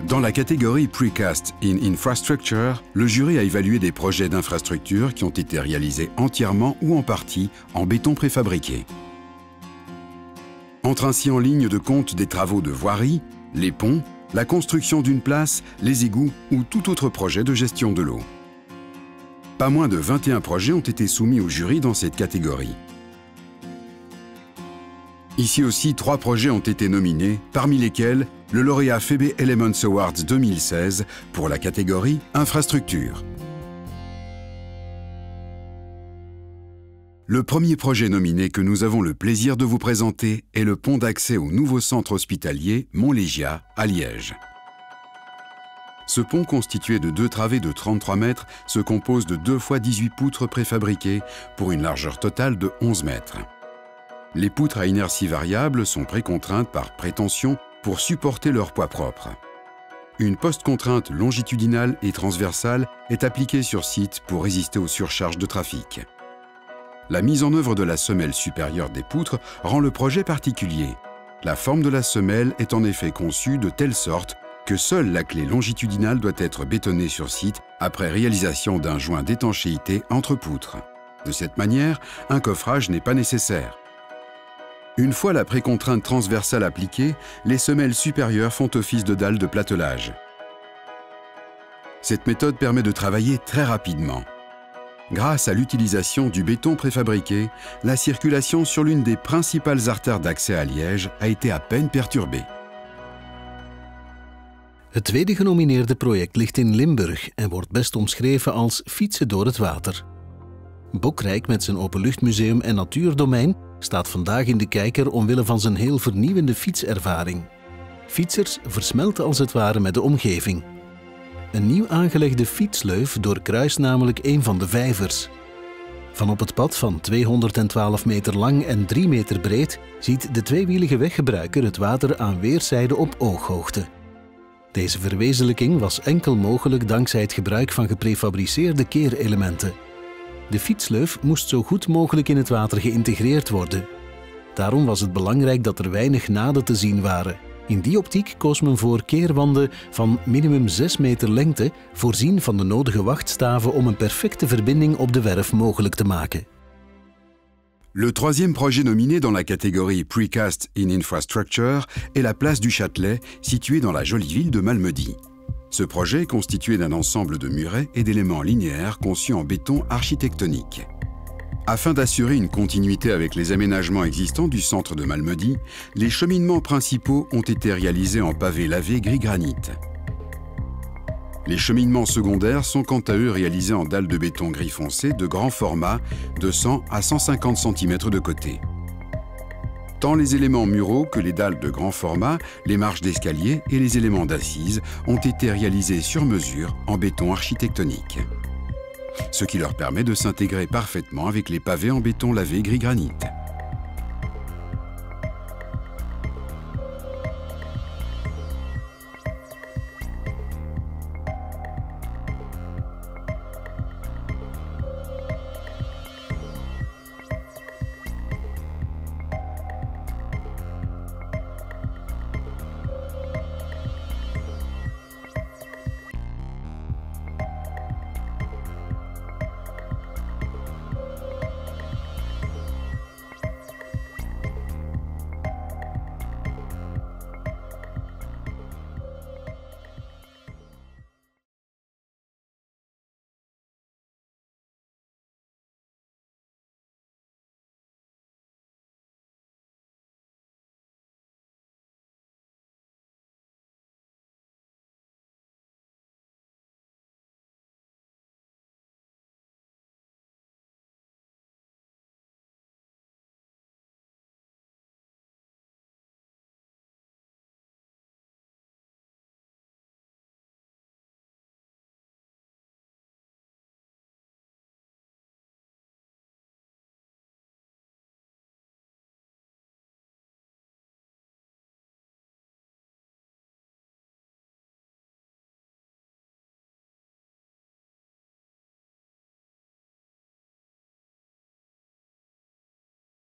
Dans la catégorie Precast in Infrastructure, le jury a évalué des projets d'infrastructure qui ont été réalisés entièrement ou en partie en béton préfabriqué. Entrent ainsi en ligne de compte des travaux de voirie, les ponts, la construction d'une place, les égouts ou tout autre projet de gestion de l'eau. Pas moins de 21 projets ont été soumis au jury dans cette catégorie. Ici aussi, 3 projets ont été nominés, parmi lesquels le lauréat Phoebe Elements Awards 2016 pour la catégorie Infrastructure. Le premier projet nominé que nous avons le plaisir de vous présenter est le pont d'accès au nouveau centre hospitalier Montlégiat à Liège. Ce pont, constitué de 2 travées de 33 mètres, se compose de 2 x 18 poutres préfabriquées pour une largeur totale de 11 mètres. Les poutres à inertie variable sont précontraintes par prétention pour supporter leur poids propre. Une post-contrainte longitudinale et transversale est appliquée sur site pour résister aux surcharges de trafic. La mise en œuvre de la semelle supérieure des poutres rend le projet particulier. La forme de la semelle est en effet conçue de telle sorte que seule la clé longitudinale doit être bétonnée sur site après réalisation d'un joint d'étanchéité entre poutres. De cette manière, un coffrage n'est pas nécessaire. Une fois la précontrainte transversale appliquée, les semelles supérieures font office de dalles de platelage. Cette méthode permet de travailler très rapidement. Grâce à l'utilisation du béton préfabriqué, la circulation sur l'une des principales artères d'accès à Liège a été à peine perturbée. Het tweede genomineerde project ligt in Limburg en wordt best omschreven als fietsen door het water. Bokrijk met zijn openluchtmuseum en natuurdomein staat vandaag in de kijker omwille van zijn heel vernieuwende fietservaring. Fietsers versmelten als het ware met de omgeving. Een nieuw aangelegde fietsleuf doorkruist namelijk een van de vijvers. Van op het pad van 212 meter lang en 3 meter breed ziet de tweewielige weggebruiker het water aan weerszijden op ooghoogte. Deze verwezenlijking was enkel mogelijk dankzij het gebruik van geprefabriceerde keerelementen. De fietsleuf moest zo goed mogelijk in het water geïntegreerd worden. Daarom was het belangrijk dat er weinig naden te zien waren. In die optiek koos men voor keerwanden van minimum 6 meter lengte, voorzien van de nodige wachtstaven om een perfecte verbinding op de werf mogelijk te maken. Le troisième projet nominé dans la catégorie Precast in Infrastructure est la place du Châtelet, située dans la jolie ville de Malmedy. Ce projet est constitué d'un ensemble de murets et d'éléments linéaires conçus en béton architectonique. Afin d'assurer une continuité avec les aménagements existants du centre de Malmedy, les cheminements principaux ont été réalisés en pavé lavé gris granit. Les cheminements secondaires sont quant à eux réalisés en dalles de béton gris foncé de grand format, de 100 à 150 cm de côté. Tant les éléments muraux que les dalles de grand format, les marches d'escalier et les éléments d'assises ont été réalisés sur mesure en béton architectonique, ce qui leur permet de s'intégrer parfaitement avec les pavés en béton lavé gris granit.